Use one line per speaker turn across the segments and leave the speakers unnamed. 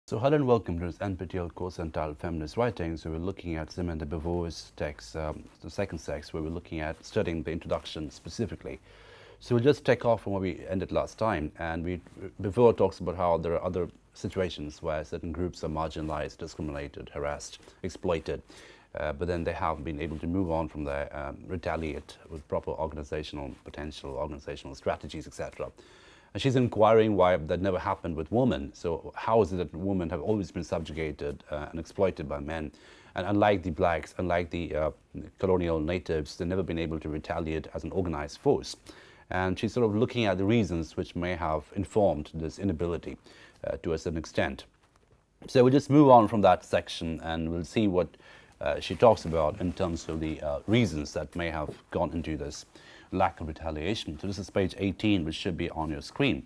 So hello and welcome to this NPTEL course entitled Feminist Writings. So we're looking at Simone de Beauvoir's text, the second text, where we're looking at studying the introduction specifically. So we'll just take off from where we ended last time, and Beauvoir talks about how there are other situations where certain groups are marginalized, discriminated, harassed, exploited, but then they have been able to move on from there, retaliate with proper organizational potential, organizational strategies, etc. And she's inquiring why that never happened with women. So how is it that women have always been subjugated and exploited by men? And unlike the blacks, unlike the colonial natives, they've never been able to retaliate as an organized force. And she's sort of looking at the reasons which may have informed this inability to a certain extent. So we'll just move on from that section and we'll see what she talks about in terms of the reasons that may have gone into this lack of retaliation. So this is page 18, which should be on your screen,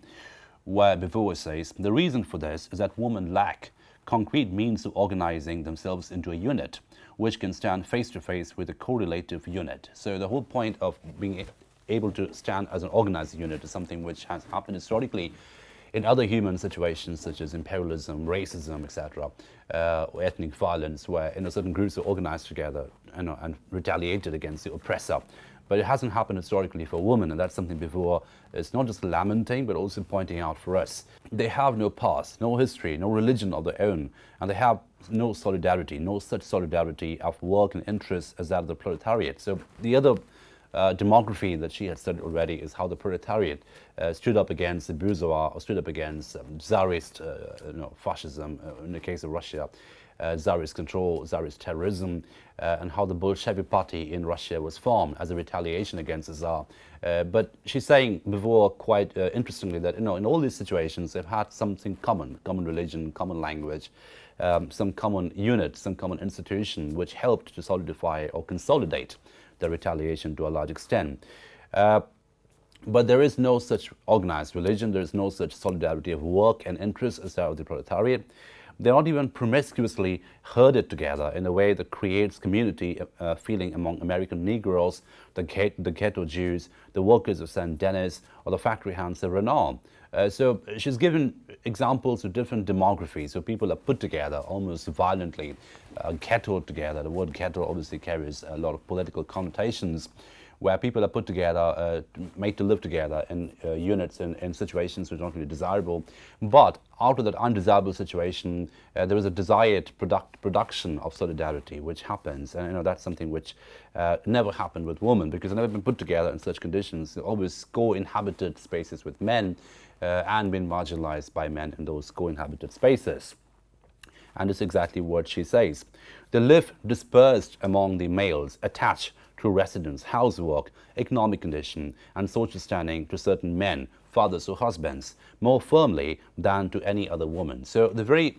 where Beauvoir says, the reason for this is that women lack concrete means of organizing themselves into a unit, which can stand face to face with a correlative unit. So the whole point of being able to stand as an organized unit is something which has happened historically in other human situations such as imperialism, racism, etc., or ethnic violence, where certain groups are organized together and retaliated against the oppressor. But it hasn't happened historically for women, and that's something Beauvoir is not just lamenting, but also pointing out for us. They have no past, no history, no religion of their own, and they have no solidarity, no such solidarity of work and interest as that of the proletariat. So the other demography that she had studied already is how the proletariat stood up against the bourgeois, or stood up against Tsarist fascism, in the case of Russia, Tsarist control, Tsarist terrorism, and how the Bolshevik party in Russia was formed as a retaliation against the Tsar. But she's saying, Beauvoir, quite interestingly, that in all these situations they've had something common religion, common language, some common unit, some common institution, which helped to solidify or consolidate the retaliation to a large extent. But there is no such organized religion, there is no such solidarity of work and interest as that of the proletariat. They're not even promiscuously herded together in a way that creates community feeling among American Negroes, the ghetto Jews, the workers of St. Denis, or the factory hands of Renault. So she's given examples of different demographies, so people are put together almost violently, ghettoed together. The word ghetto obviously carries a lot of political connotations, where people are put together, made to live together in units in situations which are not really desirable. But out of that undesirable situation, there is a desired production of solidarity which happens. And that's something which never happened with women, because they've never been put together in such conditions. They always co-inhabited spaces with men and been marginalized by men in those co-inhabited spaces. And it's exactly what she says. They live dispersed among the males, attached through residence, housework, economic condition, and social standing to certain men, fathers or husbands, more firmly than to any other woman. So the very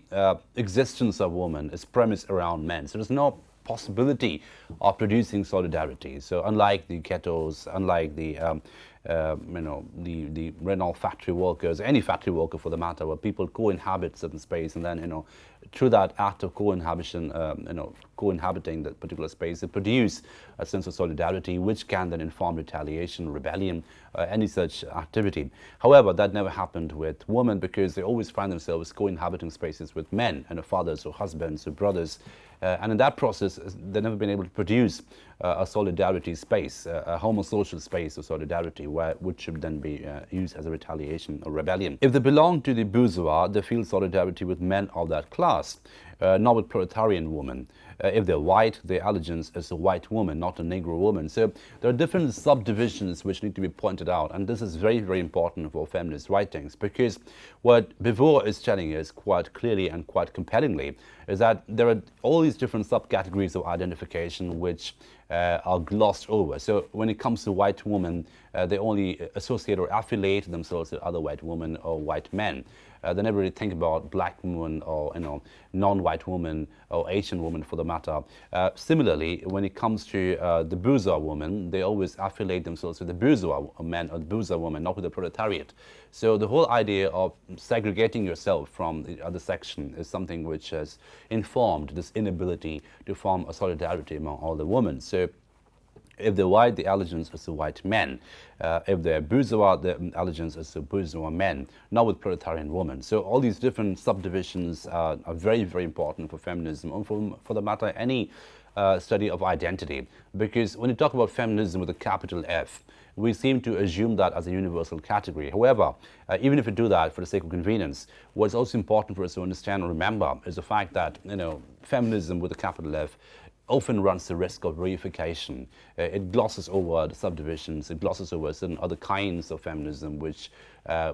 existence of woman is premised around men. So there's no possibility of producing solidarity. So unlike the ghettos, unlike the the Renault factory workers, any factory worker for the matter, where people co-inhabit certain space, and then through that act of co-inhabitation, co-inhabiting that particular space, they produce a sense of solidarity, which can then inform retaliation, rebellion, any such activity. However, that never happened with women, because they always find themselves co-inhabiting spaces with men, fathers or husbands or brothers. And in that process, they've never been able to produce a solidarity space, a homosocial space of solidarity, which should then be used as a retaliation or rebellion. If they belong to the bourgeois, they feel solidarity with men of that class, not with proletarian women. If they're white, their allegiance is a white woman, not a Negro woman. So there are different subdivisions which need to be pointed out, and this is very, very important for feminist writings, because what Beauvoir is telling us quite clearly and quite compellingly is that there are all these different subcategories of identification which are glossed over. So when it comes to white women, they only associate or affiliate themselves with other white women or white men. They never really think about black women or non-white women or Asian women for the matter. Similarly, when it comes to the bourgeois woman, they always affiliate themselves with the bourgeois men or the bourgeois woman, not with the proletariat. So the whole idea of segregating yourself from the other section is something which has informed this inability to form a solidarity among all the women. So If they're white, the allegiance is to white men. If they're bourgeois, the allegiance is to bourgeois men, not with proletarian women. So all these different subdivisions are very, very important for feminism, and for the matter, any study of identity. Because when you talk about feminism with a capital F, we seem to assume that as a universal category. However, even if we do that for the sake of convenience, what's also important for us to understand and remember is the fact that, feminism with a capital F often runs the risk of reification. It glosses over the subdivisions, it glosses over certain other kinds of feminism which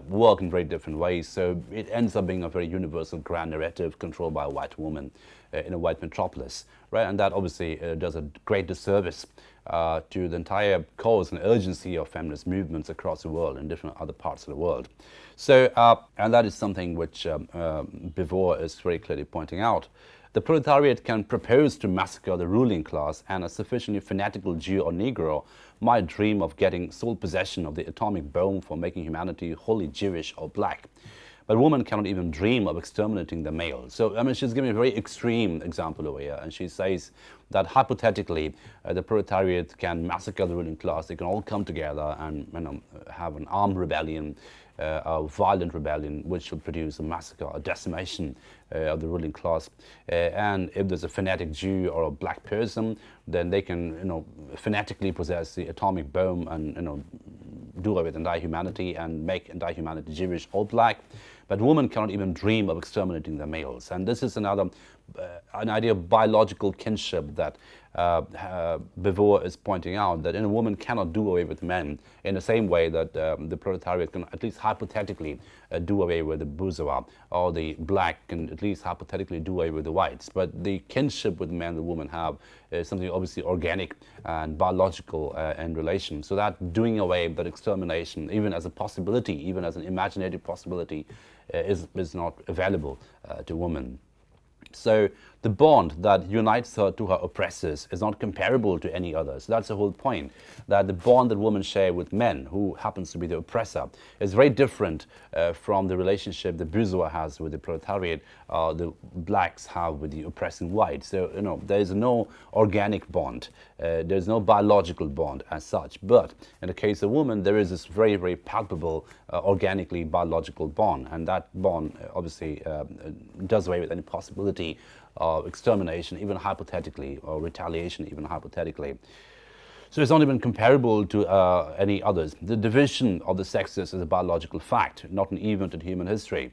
work in very different ways. So it ends up being a very universal grand narrative controlled by a white woman in a white metropolis, right? And that obviously does a great disservice to the entire cause and urgency of feminist movements across the world in different other parts of the world. So, and that is something which Beauvoir is very clearly pointing out. The proletariat can propose to massacre the ruling class, and a sufficiently fanatical Jew or Negro might dream of getting sole possession of the atomic bomb for making humanity wholly Jewish or black. But women cannot even dream of exterminating the male. So, I mean, she's giving a very extreme example over here, and she says that hypothetically, the proletariat can massacre the ruling class. They can all come together and have an armed rebellion, a violent rebellion, which will produce a massacre, a decimation of the ruling class. And if there's a fanatic Jew or a black person, then they can, fanatically possess the atomic bomb and, do away with entire humanity and make entire humanity Jewish or black. But women cannot even dream of exterminating the males. And this is another, an idea of biological kinship that Beauvoir is pointing out, that a woman cannot do away with men in the same way that the proletariat can at least hypothetically do away with the bourgeois, or the black can at least hypothetically do away with the whites. But the kinship with men the women have is something obviously organic and biological in relation. So that doing away, that extermination, even as a possibility, even as an imaginative possibility, is not available to women. So the bond that unites her to her oppressors is not comparable to any other. So that's the whole point, that the bond that women share with men, who happens to be the oppressor, is very different from the relationship the bourgeois has with the proletariat, the blacks have with the oppressing whites. So, there is no organic bond. There's no biological bond as such. But in the case of women, there is this very, very palpable, organically biological bond. And that bond obviously does away with any possibility of extermination, even hypothetically, or retaliation, even hypothetically. So it's not even comparable to any others. The division of the sexes is a biological fact, not an event in human history.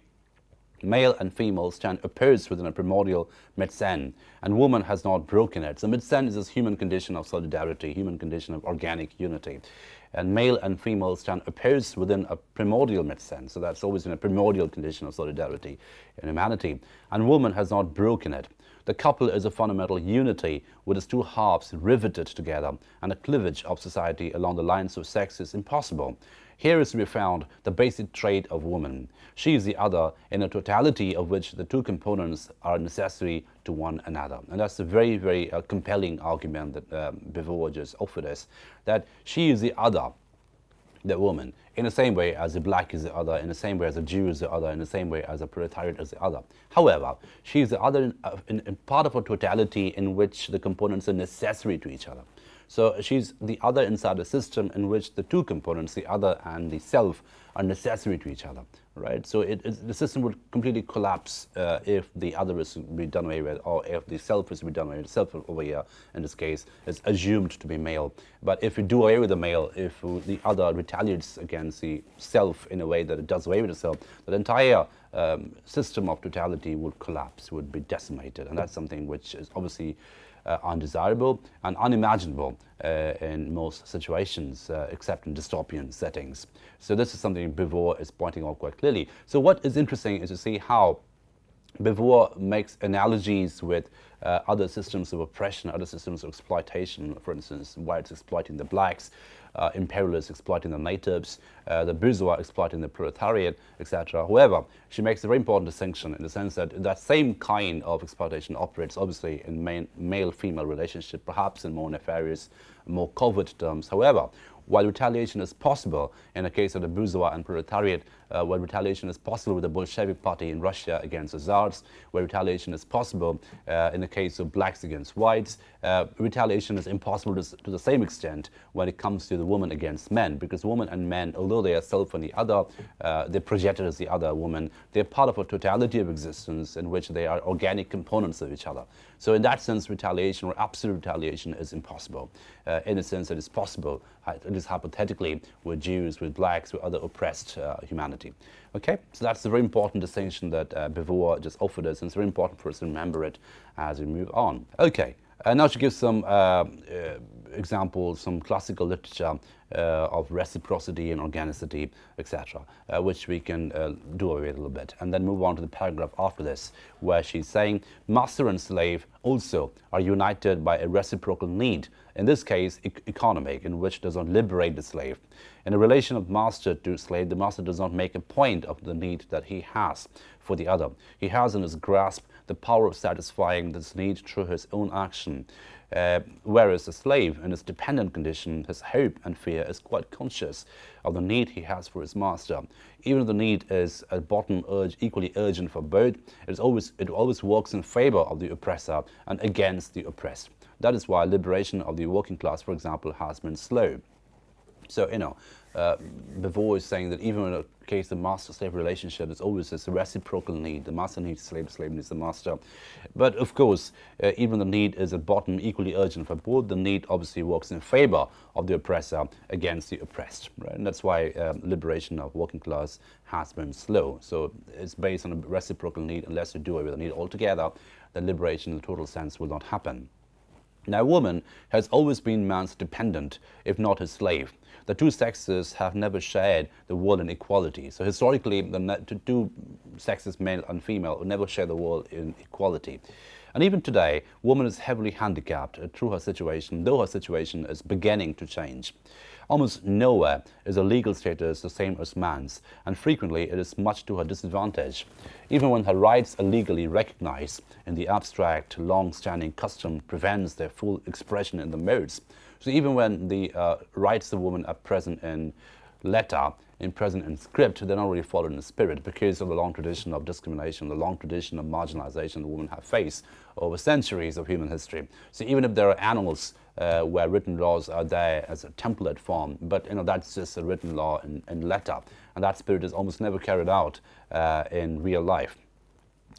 Male and female stand opposed within a primordial mid-sen, and woman has not broken it. So mid-sen is this human condition of solidarity, human condition of organic unity. And male and female stand opposed within a primordial mid-sen. So that's always in a primordial condition of solidarity in humanity. And woman has not broken it. The couple is a fundamental unity with its two halves riveted together, and a cleavage of society along the lines of sex is impossible. Here is to be found the basic trait of woman. She is the other, in a totality of which the two components are necessary to one another. And that's a very, very compelling argument that Beauvoir just offered us, that she is the other, the woman, in the same way as the black is the other, in the same way as the Jew is the other, in the same way as the proletariat is the other. However, she is the other in part of a totality in which the components are necessary to each other. So she's the other inside a system in which the two components, the other and the self, are necessary to each other, right? So the system would completely collapse if the other is to be done away with, or if the self is to be done away with. The self over here, in this case, is assumed to be male. But if we do away with the male, if the other retaliates against the self in a way that it does away with the self, the entire system of totality would collapse, would be decimated. And that's something which is obviously undesirable and unimaginable in most situations, except in dystopian settings. So this is something Beauvoir is pointing out quite clearly. So what is interesting is to see how Beauvoir makes analogies with other systems of oppression, other systems of exploitation. For instance, whites exploiting the blacks, imperialists exploiting the natives, the bourgeois exploiting the proletariat, etc. However, she makes a very important distinction in the sense that that same kind of exploitation operates obviously in male-female relationship, perhaps in more nefarious, more covert terms. However, while retaliation is possible in the case of the bourgeois and proletariat, where retaliation is possible with the Bolshevik Party in Russia against the Tsars, where retaliation is possible in the case of blacks against whites, retaliation is impossible to the same extent when it comes to the woman against men, because women and men, although they are self and the other, they're projected as the other woman, they're part of a totality of existence in which they are organic components of each other. So in that sense, retaliation or absolute retaliation is impossible. In a sense, it is possible, at least hypothetically, with Jews, with blacks, with other oppressed humanity. Okay, so that's a very important distinction that Beauvoir just offered us, and it's very important for us to remember it as we move on. Okay, now to give some examples, some classical literature of reciprocity and organicity, etc., which we can do away with a little bit, and then move on to the paragraph after this, where she's saying, master and slave also are united by a reciprocal need, in this case economic, in which does not liberate the slave. In a relation of master to slave, the master does not make a point of the need that he has for the other. He has in his grasp the power of satisfying this need through his own action. Whereas the slave, in his dependent condition, his hope and fear is quite conscious of the need he has for his master. Even if the need is at bottom equally urgent for both, it always works in favor of the oppressor and against the oppressed. That is why liberation of the working class, for example, has been slow. So, Beauvoir is saying that even in a case of master-slave relationship, there's always this reciprocal need. The master needs the slave, the slave needs the master. But of course, even the need is at bottom equally urgent for both. The need obviously works in favor of the oppressor against the oppressed. Right? And that's why liberation of working class has been slow. So it's based on a reciprocal need. Unless you do away with the need altogether, the liberation in the total sense will not happen. Now, woman has always been man's dependent, if not his slave. The two sexes have never shared the world in equality. So historically, the two sexes, male and female, would never share the world in equality. And even today, woman is heavily handicapped through her situation, though her situation is beginning to change. Almost nowhere is her legal status the same as man's, and frequently it is much to her disadvantage. Even when her rights are legally recognized, in the abstract, long-standing custom prevents their full expression in the modes. So even when the rights of women are present in letter, present in script, they're not really followed in spirit because of the long tradition of discrimination, the long tradition of marginalization the women have faced over centuries of human history. So even if there are annals where written laws are there as a template form, but that's just a written law in letter, and that spirit is almost never carried out in real life.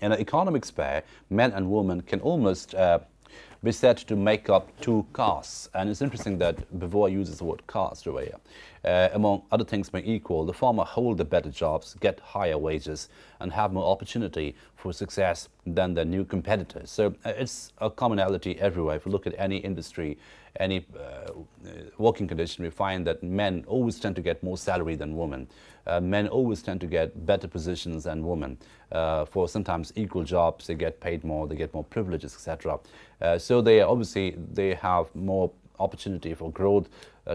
In an economic sphere, men and women can almost be said to make up two castes. And it's interesting that Beauvoir uses the word caste over here. Among other things being equal, the former hold the better jobs, get higher wages, and have more opportunity for success than their new competitors. So it's a commonality everywhere. If you look at any industry, any working condition, we find that men always tend to get more salary than women. Men always tend to get better positions than women. For sometimes equal jobs, they get paid more, they get more privileges, etc. So they have more opportunity for growth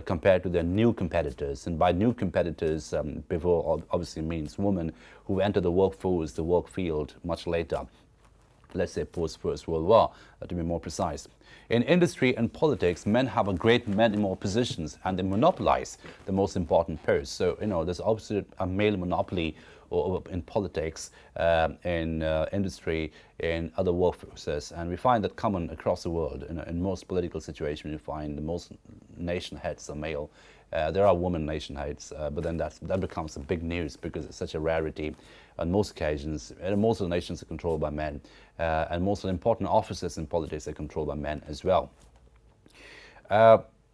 compared to their new competitors. And by new competitors, Beauvoir obviously means women who enter the workforce, the work field much later. Let's say post-First World War, to be more precise. In industry and politics, men have a great many more positions and they monopolize the most important posts. So, there's obviously a male monopoly in politics, in industry, in other workforces, and we find that common across the world. In most political situations, you find the most nation heads are male. There are women nation heads, but then that becomes a big news because it's such a rarity. On most occasions, most of the nations are controlled by men, and most of the important offices in politics are controlled by men as well.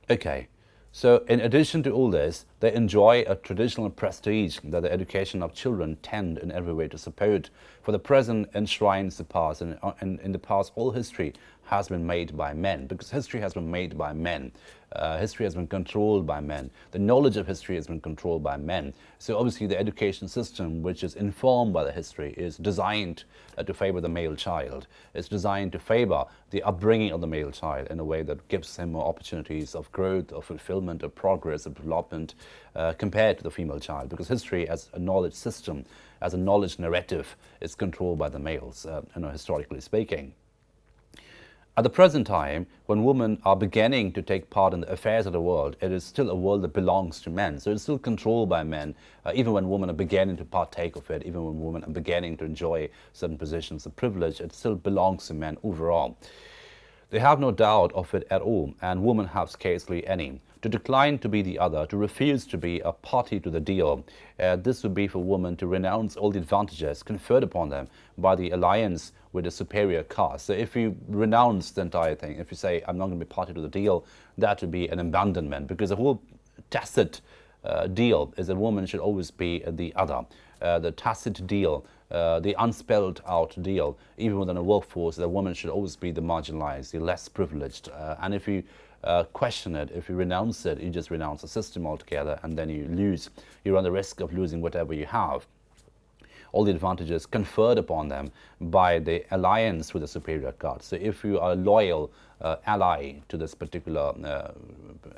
Okay. So in addition to all this, they enjoy a traditional prestige that the education of children tend in every way to support. For the present enshrines the past, and in the past all history has been made by men, because history has been made by men. History has been controlled by men. The knowledge of history has been controlled by men. So obviously the education system, which is informed by the history, is designed to favor the male child. It's designed to favor the upbringing of the male child in a way that gives him more opportunities of growth, of fulfillment, of progress, of development compared to the female child. Because history as a knowledge system, as a knowledge narrative, is controlled by the males, historically speaking. At the present time, when women are beginning to take part in the affairs of the world, it is still a world that belongs to men. So it's still controlled by men, even when women are beginning to partake of it, even when women are beginning to enjoy certain positions of privilege, it still belongs to men overall. They have no doubt of it at all, and women have scarcely any. To decline to be the other, to refuse to be a party to the deal, this would be for women to renounce all the advantages conferred upon them by the alliance with a superior caste. So if you renounce the entire thing, if you say, I'm not going to be party to the deal, that would be an abandonment, because the whole tacit deal is that woman should always be the other. The tacit deal, the unspelled out deal, even within a workforce, the woman should always be the marginalized, the less privileged. And if you question it, if you renounce it, you just renounce the system altogether, and then you run the risk of losing whatever you have, all the advantages conferred upon them by the alliance with the superior caste. So if you are a loyal ally to this particular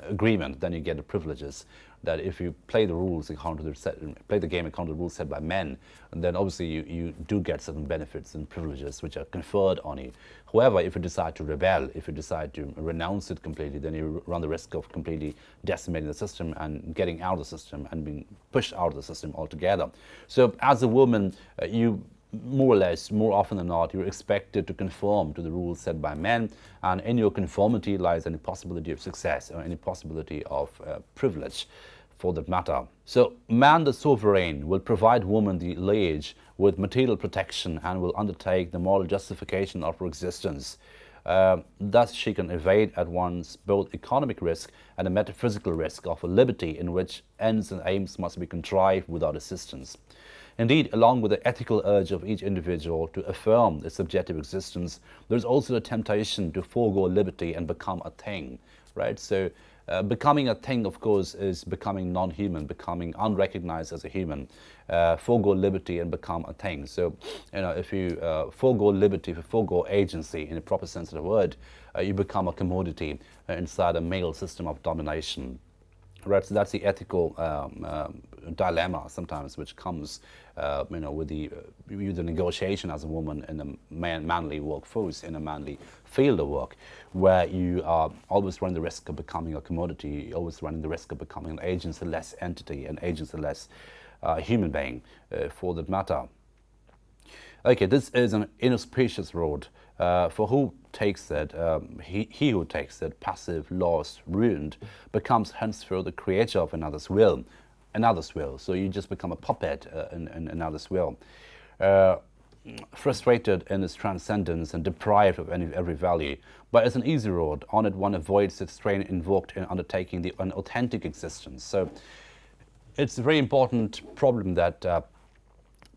agreement, then you get the privileges. That if you play the rules according to play the game according to the rules set by men, then obviously you do get certain benefits and privileges which are conferred on you. However, if you decide to rebel, if you decide to renounce it completely, then you run the risk of completely decimating the system and getting out of the system and being pushed out of the system altogether. So as a woman, you more or less, more often than not, you're expected to conform to the rules set by men, and in your conformity lies any possibility of success or any possibility of privilege, for that matter. So man the sovereign will provide woman the liege with material protection and will undertake the moral justification of her existence. Thus she can evade at once both economic risk and a metaphysical risk of a liberty in which ends and aims must be contrived without assistance. Indeed, along with the ethical urge of each individual to affirm its subjective existence, there is also the temptation to forego liberty and become a thing, right? So becoming a thing, of course, is becoming non-human, becoming unrecognized as a human. Forego liberty and become a thing. So, if you forego liberty, if you forego agency in the proper sense of the word, you become a commodity inside a male system of domination. Right, so that's the ethical dilemma sometimes which comes, with the negotiation as a woman in a manly workforce, in a manly field of work, where you are always running the risk of becoming a commodity, you're always running the risk of becoming an agency-less entity, an agency-less human being, for that matter. Okay, this is an inauspicious road. For who takes it, he who takes it, passive, lost, ruined, becomes henceforth the creator of another's will. So you just become a puppet in another's will. Frustrated in its transcendence and deprived of every value. But it's an easy road. On it one avoids the strain invoked in undertaking an authentic existence. So it's a very important problem that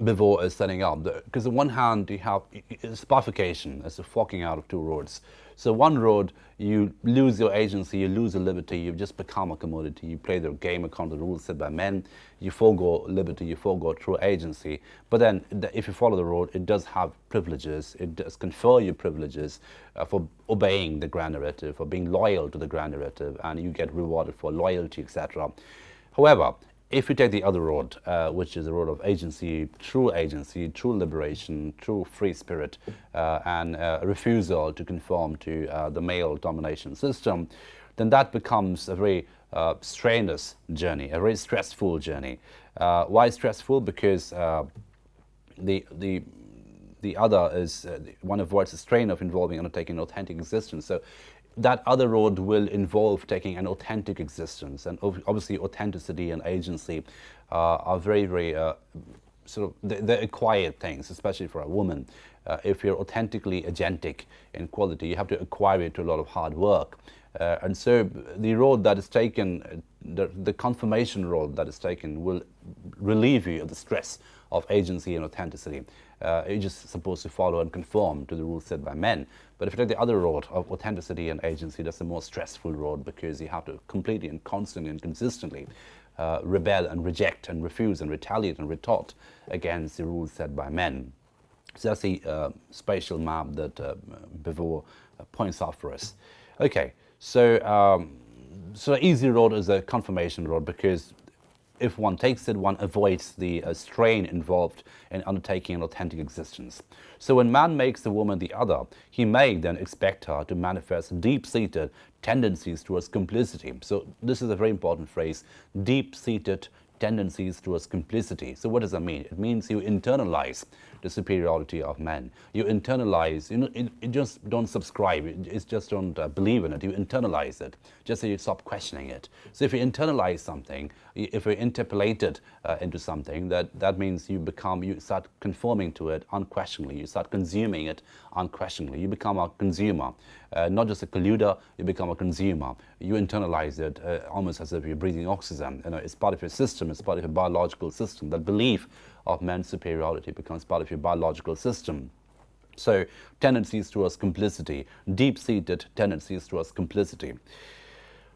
Beauvoir is setting up, because on one hand you have it's bifurcation, it's a forking out of two roads. So one road, you lose your agency, you lose your liberty, you just become a commodity, you play the game according to the rules set by men, you forego liberty, you forego true agency. But then if you follow the road, it does have privileges, it does confer you privileges for obeying the grand narrative, for being loyal to the grand narrative, and you get rewarded for loyalty, etc. However, if you take the other road, which is the road of agency, true liberation, true free spirit, and a refusal to conform to the male domination system, then that becomes a very strenuous journey, a very stressful journey. Why stressful? Because the other is one avoids the strain of undertaking an authentic existence. So that other road will involve taking an authentic existence, and obviously authenticity and agency are very, very they're acquired things, especially for a woman. If you're authentically agentic in quality, you have to acquire it to a lot of hard work. And so the road that is taken, the confirmation road that is taken, will relieve you of the stress of agency and authenticity. You're just supposed to follow and conform to the rules set by men. But if you take the other road of authenticity and agency, that's a more stressful road, because you have to completely and constantly and consistently rebel and reject and refuse and retaliate and retort against the rules set by men. So that's the spatial map that Beauvoir points out for us. Okay, so the easy road is a confirmation road, because if one takes it, one avoids the strain involved in undertaking an authentic existence. So when man makes the woman the other, he may then expect her to manifest deep-seated tendencies towards complicity. So this is a very important phrase, deep-seated tendencies towards complicity. So what does that mean? It means you internalize the superiority of men. You internalize, you just don't subscribe, you just don't believe in it, you internalize it, just so you stop questioning it. So if you internalize something, if you interpolate it into something, that means you start conforming to it unquestionably, you start consuming it unquestionably, you become a consumer. Not just a colluder, you become a consumer. You internalize it almost as if you're breathing oxygen. It's part of your system, it's part of your biological system. That belief of man's superiority becomes part of your biological system. So tendencies towards complicity, deep-seated tendencies towards complicity.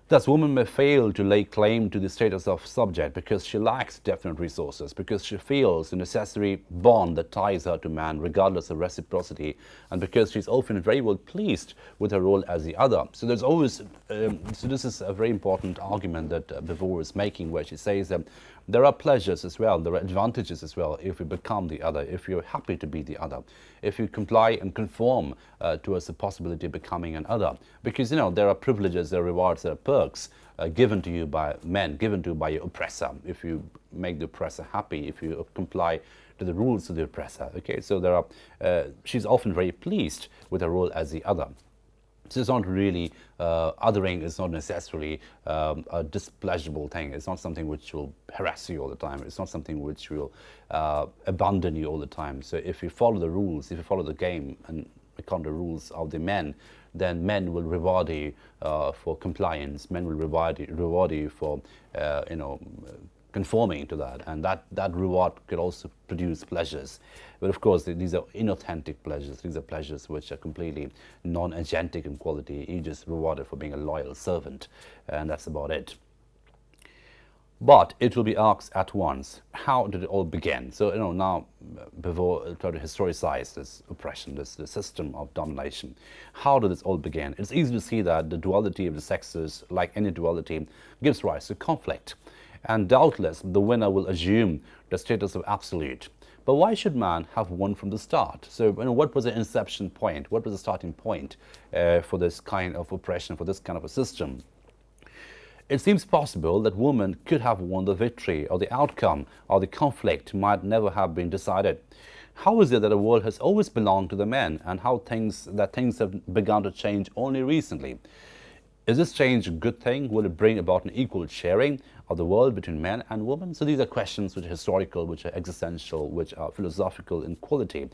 Thus, woman may fail to lay claim to the status of subject because she lacks definite resources, because she feels the necessary bond that ties her to man regardless of reciprocity, and because she's often very well pleased with her role as the other. So there's always, so this is a very important argument that Beauvoir is making, where she says that there are pleasures as well, there are advantages as well if you become the other, if you're happy to be the other, if you comply and conform towards the possibility of becoming an other. Because, there are privileges, there are rewards, there are perks given to you by men, given to you by your oppressor, if you make the oppressor happy, if you comply to the rules of the oppressor. Okay, so there are, she's often very pleased with her role as the other. So it's not really, othering is not necessarily a displeasurable thing. It's not something which will harass you all the time. It's not something which will abandon you all the time. So if you follow the rules, if you follow the game and according to the rules of the men, then men will reward you for compliance. Men will reward you for, conforming to that, and that reward could also produce pleasures. But of course, these are inauthentic pleasures. These are pleasures which are completely non-agentic in quality. You just rewarded for being a loyal servant, and that's about it. But it will be asked at once, how did it all begin? So now Beauvoir tried to historicize this oppression, this system of domination. How did this all begin? It's easy to see that the duality of the sexes, like any duality, gives rise to conflict. And doubtless the winner will assume the status of absolute. But why should man have won from the start? So what was the inception point? What was the starting point for this kind of oppression, for this kind of a system? It seems possible that women could have won the victory, or the outcome, or the conflict might never have been decided. How is it that the world has always belonged to the men, and how things have begun to change only recently? Is this change a good thing? Will it bring about an equal sharing of the world between men and women? So these are questions which are historical, which are existential, which are philosophical in quality,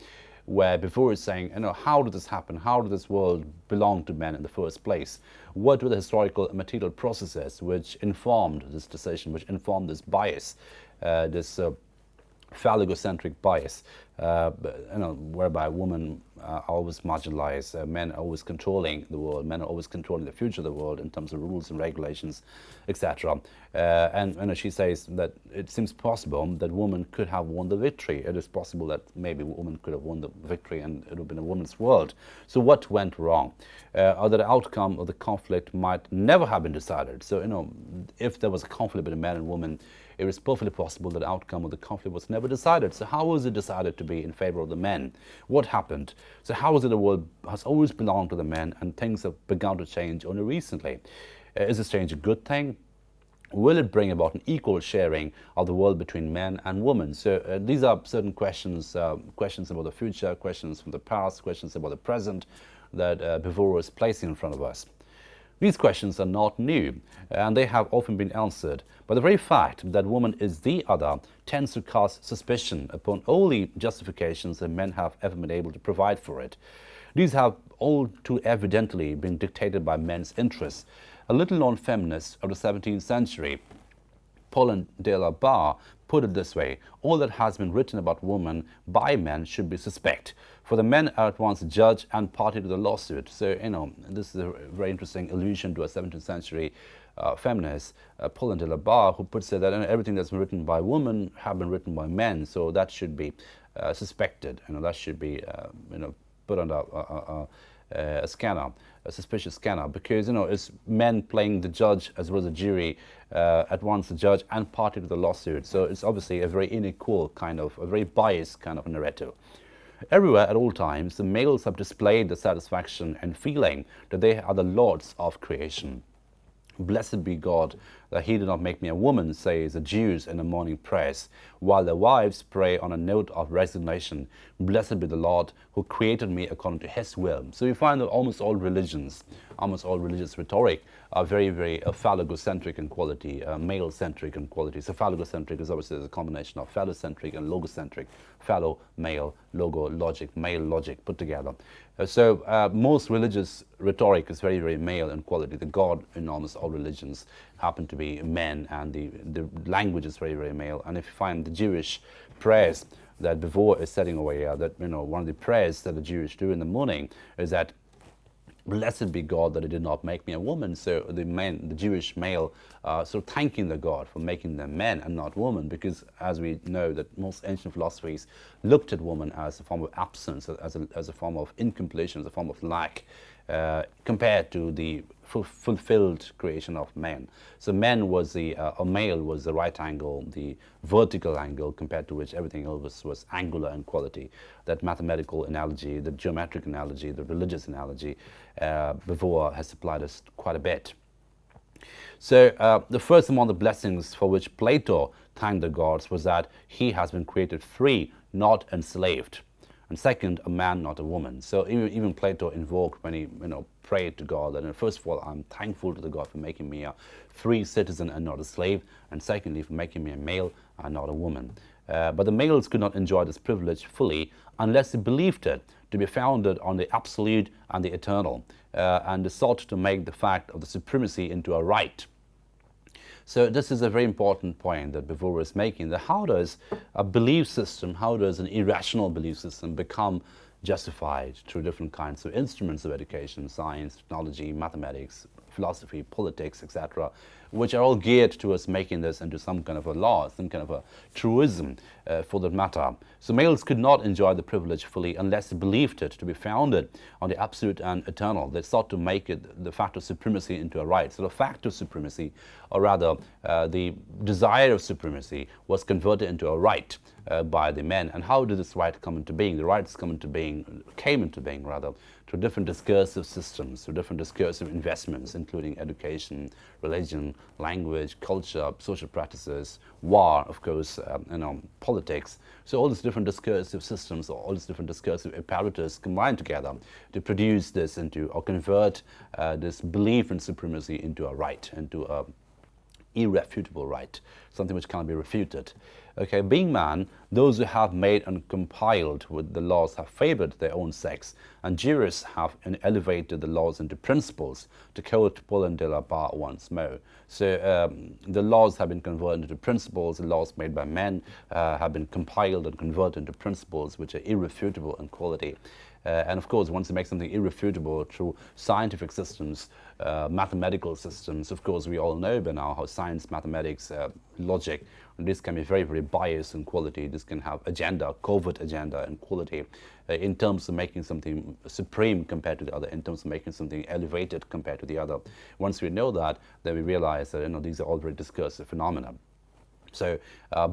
where Beauvoir is saying, how did this happen? How did this world belong to men in the first place? What were the historical and material processes which informed this decision, which informed this bias, this phallogocentric bias, whereby women are always marginalized, men are always controlling the world, men are always controlling the future of the world in terms of rules and regulations, etc. And she says that it seems possible that women could have won the victory. It is possible that maybe women could have won the victory and it would have been a woman's world. So what went wrong? Or that the outcome of the conflict might never have been decided. So, if there was a conflict between men and women, it is perfectly possible that the outcome of the conflict was never decided. So how was it decided to be in favor of the men? What happened? So how is it the world has always belonged to the men and things have begun to change only recently? Is this change a good thing? Will it bring about an equal sharing of the world between men and women? So these are certain questions, questions about the future, questions from the past, questions about the present that Beauvoir is placing in front of us. These questions are not new, and they have often been answered, but the very fact that woman is the other tends to cast suspicion upon all the justifications that men have ever been able to provide for it. These have all too evidently been dictated by men's interests. A little-known feminist of the 17th century, Pauline de la Barre, put it this way: all that has been written about women by men should be suspect, for the men are at once judge and party to the lawsuit. So, this is a very interesting allusion to a 17th century feminist, Pauline de la Barre, who puts it that everything that's been written by women have been written by men, so that should be suspected, that should be, put under a scanner, a suspicious scanner, because it's men playing the judge as well as the jury, at once the judge and party to the lawsuit. So it's obviously a very unequal kind of, a very biased kind of a narrative. Everywhere, at all times, the males have displayed the satisfaction and feeling that they are the lords of creation. Blessed be God that he did not make me a woman, says the Jews in the morning prayers, while their wives pray on a note of resignation. Blessed be the Lord who created me according to his will. So you find that almost all religions, almost all religious rhetoric are very, very phallogocentric in quality, male-centric in quality. So phallogocentric is obviously a combination of phallocentric and logocentric. Phallo, male, logo, logic, male logic put together. So most religious rhetoric is very, very male in quality. The God in almost all religions happen to be men, and the language is very, very male. And if you find the Jewish prayers that Beauvoir is setting away, that one of the prayers that the Jewish do in the morning is that blessed be God that he did not make me a woman. So the men, the Jewish male, sort of thanking the God for making them men and not women, because as we know that most ancient philosophies looked at woman as a form of absence, as a form of incompletion, as a form of lack, compared to the fulfilled creation of men. So men was or male was the right angle, the vertical angle, compared to which everything else was angular in quality. That mathematical analogy, the geometric analogy, the religious analogy, Beauvoir has supplied us quite a bit. So the first among the blessings for which Plato thanked the gods was that he has been created free, not enslaved. And second, a man, not a woman. So even Plato invoked when he prayed to God that, first of all, I'm thankful to the God for making me a free citizen and not a slave, and secondly, for making me a male and not a woman. But the males could not enjoy this privilege fully unless they believed it to be founded on the absolute and the eternal, and they sought to make the fact of the supremacy into a right. So this is a very important point that Beauvoir is making, that how does a belief system, how does an irrational belief system become justified through different kinds of instruments of education, science, technology, mathematics, philosophy, politics, etc., which are all geared towards making this into some kind of a law, some kind of a truism for that matter. So males could not enjoy the privilege fully unless they believed it to be founded on the absolute and eternal. They sought to make it the fact of supremacy into a right. So the fact of supremacy, or rather the desire of supremacy, was converted into a right by the men. And how did this right come into being? The rights came into being through different discursive systems, through different discursive investments, including education, religion, language, culture, social practices, war, of course, politics. So all these different discursive systems, or all these different discursive apparatus combined together to produce this into, or convert this belief in supremacy into a right, into a irrefutable right, something which cannot be refuted. Okay, being man, those who have made and compiled with the laws have favored their own sex, and jurists have elevated the laws into principles, to quote Paulin de la Barre once more. So the laws have been converted into principles, the laws made by men have been compiled and converted into principles which are irrefutable in quality. And of course, once you make something irrefutable through scientific systems, mathematical systems, of course, we all know by now how science, mathematics, logic, this can be very, very biased in quality. This can have agenda, covert agenda in quality, in terms of making something supreme compared to the other, in terms of making something elevated compared to the other. Once we know that, then we realize that these are all very discursive phenomena. So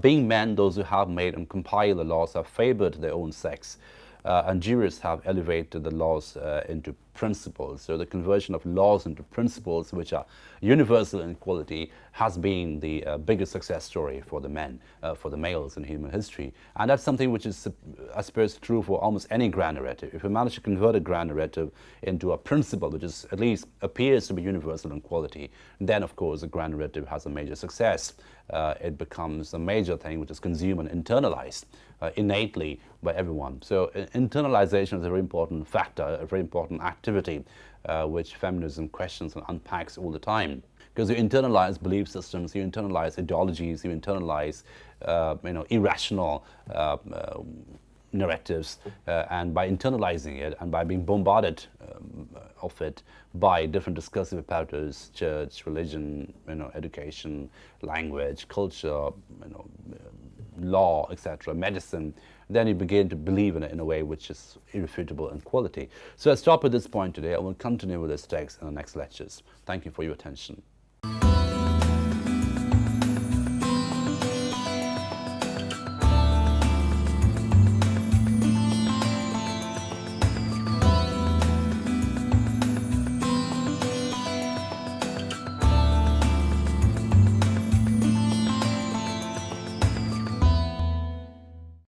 being men, those who have made and compiled the laws have favored their own sex. And jurists have elevated the laws into principles. So the conversion of laws into principles which are universal in quality has been the biggest success story for the men, for the males in human history. And that's something which is, I suppose, true for almost any grand narrative. If we manage to convert a grand narrative into a principle which is, at least appears to be universal in quality, then of course the grand narrative has a major success. It becomes a major thing which is consumed and internalized innately by everyone. So internalization is a very important factor, a very important activity which feminism questions and unpacks all the time. Because you internalize belief systems, you internalize ideologies, you internalize irrational narratives, and by internalizing it and by being bombarded of it by different discursive apparatus, church, religion, education, language, culture, law, etc., medicine, then you begin to believe in it in a way which is irrefutable in quality. So I'll stop at this point today. I will continue with this text in the next lectures. Thank you for your attention.